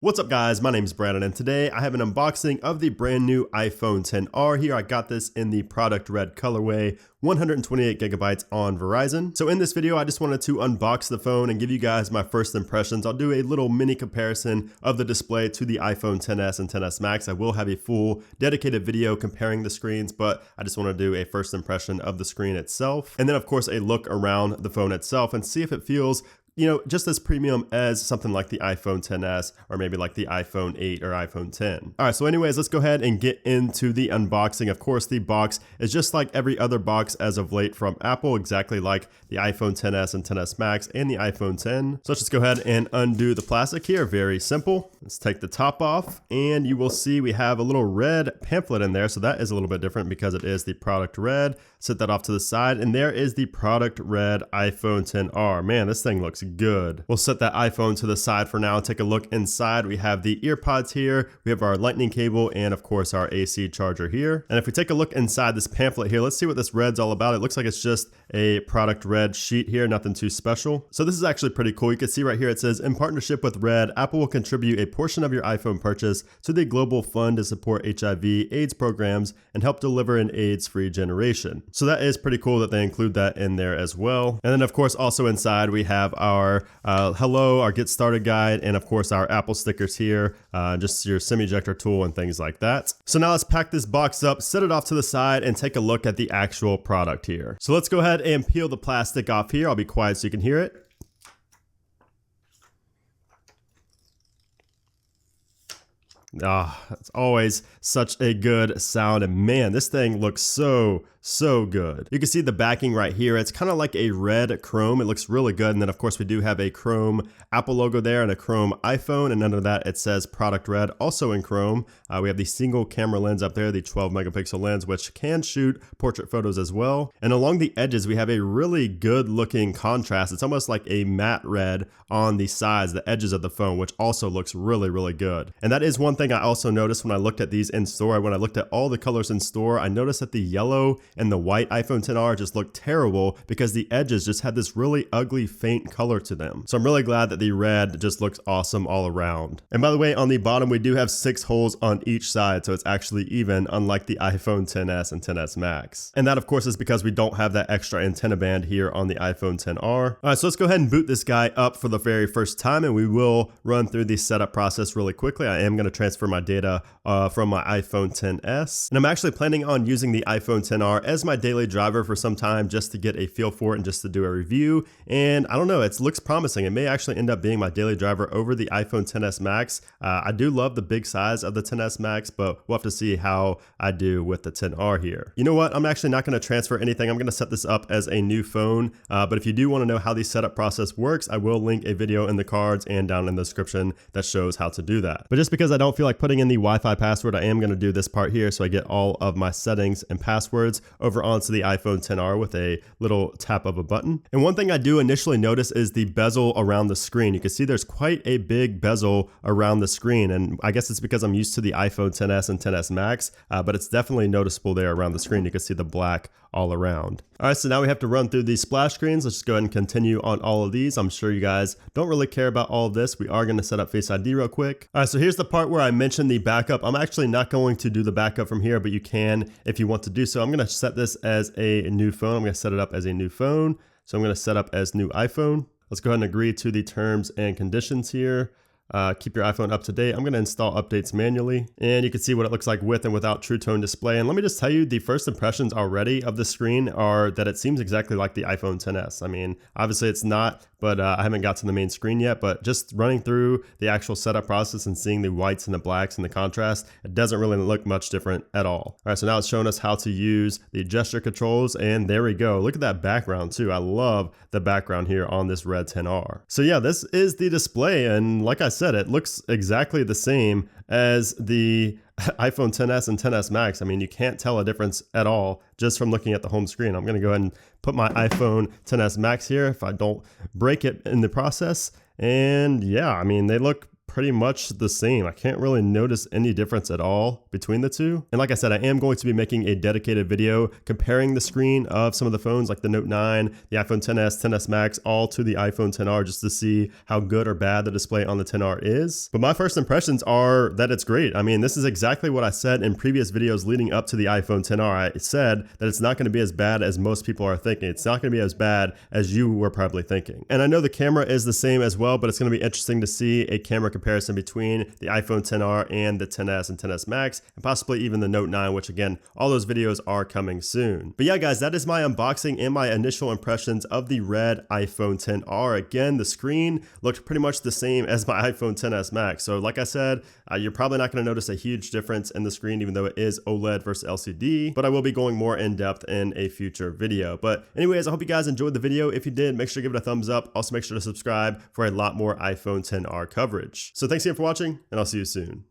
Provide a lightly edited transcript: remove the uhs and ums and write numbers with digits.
What's up guys, my name is Brandon and today I have an unboxing of the brand new iPhone XR here. I got this in the product red colorway, 128 gigabytes on Verizon. So in this video, I just wanted to unbox the phone and give you guys my first impressions. I'll do a little mini comparison of the display to the iPhone XS and XS Max. I will have a full dedicated video comparing the screens, but I just want to do a first impression of the screen itself. And then of course a look around the phone itself and see if it feels just as premium as something like the iPhone XS or maybe like the iPhone 8 or iPhone 10. All right, so anyways, let's go ahead and get into the unboxing. Of course, the box is just like every other box as of late from Apple, exactly like the iPhone XS and XS Max and the iPhone 10. So let's just go ahead and undo the plastic here. Very simple. Let's take the top off and you will see we have a little red pamphlet in there. So that is a little bit different because it is the product red. Set that off to the side and there is the product red iPhone XR. Man, this thing looks good. We'll set that iPhone to the side for now and take a look inside. We have the ear pods here, we have our lightning cable, and of course our AC charger here. And if we take a look inside this pamphlet here, let's see what this red's all about. It looks like it's just a product red sheet here, nothing too special. So this is actually pretty cool. You can see right here it says, in partnership with Red, Apple will contribute a portion of your iPhone purchase to the global fund to support HIV/AIDS programs and help deliver an AIDS-free generation. So that is pretty cool that they include that in there as well. And then of course also inside we have our hello, our get started guide, and of course our Apple stickers here, just your SIM ejector tool and things like that. So now let's pack this box up, set it off to the side, and take a look at the actual product here. So let's go ahead and peel the plastic off here. I'll be quiet so you can hear it. It's always such a good sound, and man, this thing looks so good. You can see the backing right here. It's kind of like a red chrome. It looks really good. And then of course we do have a chrome Apple logo there and a chrome iPhone, and under that it says product red, also in chrome. We have the single camera lens up there, the 12 megapixel lens, which can shoot portrait photos as well. And along the edges we have a really good looking contrast. It's almost like a matte red on the sides, the edges of the phone, which also looks really good. And that is one thing I also noticed when I looked at these in store. When I looked at all the colors in store, I noticed that the yellow and the white iPhone XR just looked terrible because the edges just had this really ugly faint color to them. So I'm really glad that the red just looks awesome all around. And by the way, on the bottom we do have 6 holes on each side, so it's actually even, unlike the iPhone XS and XS Max. And that of course is because we don't have that extra antenna band here on the iPhone XR. All right, so let's go ahead and boot this guy up for the very first time, and we will run through the setup process really quickly. I am going to transfer my data from my iPhone XS, and I'm actually planning on using the iPhone XR as my daily driver for some time, just to get a feel for it and just to do a review. And I don't know, it looks promising. It may actually end up being my daily driver over the iPhone XS Max. I do love the big size of the XS Max, but we'll have to see how I do with the XR here. You know what? I'm actually not going to transfer anything. I'm going to set this up as a new phone. But if you do want to know how the setup process works, I will link a video in the cards and down in the description that shows how to do that. But just because I don't feel like putting in the Wi-Fi password, I am going to do this part here so I get all of my settings and passwords over onto the iPhone XR with a little tap of a button. And one thing I do initially notice is the bezel around the screen. You can see there's quite a big bezel around the screen, and I guess it's because I'm used to the iPhone XS and XS Max, but it's definitely noticeable there around the screen. You can see the black all around. All right, so now we have to run through these splash screens. Let's just go ahead and continue on all of these. I'm sure you guys don't really care about all of this. We are going to set up Face ID real quick. All right, so here's the part where I mentioned the backup. I'm actually not going to do the backup from here, but you can if you want to do so. I'm going to set this as a new phone. I'm going to set it up as a new phone. So I'm going to set up as new iPhone. Let's go ahead and agree to the terms and conditions here. Keep your iPhone up to date. I'm going to install updates manually, and you can see what it looks like with and without True Tone display. And let me just tell you, the first impressions already of the screen are that it seems exactly like the iPhone XS. I mean, obviously it's not, but I haven't got to the main screen yet, but just running through the actual setup process and seeing the whites and the blacks and the contrast, it doesn't really look much different at all. All right, so now it's showing us how to use the gesture controls, and there we go. Look at that background too. I love the background here on this Red XR. So yeah, this is the display, and like I said, it looks exactly the same as the iPhone XS and XS Max. I mean, you can't tell a difference at all just from looking at the home screen. I'm going to go ahead and put my iPhone XS Max here if I don't break it in the process. And yeah, I mean, they look pretty much the same. I can't really notice any difference at all between the two. And like I said, I am going to be making a dedicated video comparing the screen of some of the phones like the Note 9, the iPhone XS, XS Max, all to the iPhone XR just to see how good or bad the display on the XR is. But my first impressions are that it's great. I mean, this is exactly what I said in previous videos leading up to the iPhone XR. I said that it's not going to be as bad as most people are thinking. It's not going to be as bad as you were probably thinking. And I know the camera is the same as well, but it's going to be interesting to see a camera comparison between the iPhone XR and the XS and XS Max, and possibly even the Note 9, which again, all those videos are coming soon. But yeah, guys, that is my unboxing and my initial impressions of the red iPhone XR. Again, the screen looked pretty much the same as my iPhone XS Max. So like I said, you're probably not going to notice a huge difference in the screen, even though it is OLED versus LCD, but I will be going more in depth in a future video. But anyways, I hope you guys enjoyed the video. If you did, make sure to give it a thumbs up. Also make sure to subscribe for a lot more iPhone XR coverage. So thanks again for watching, and I'll see you soon.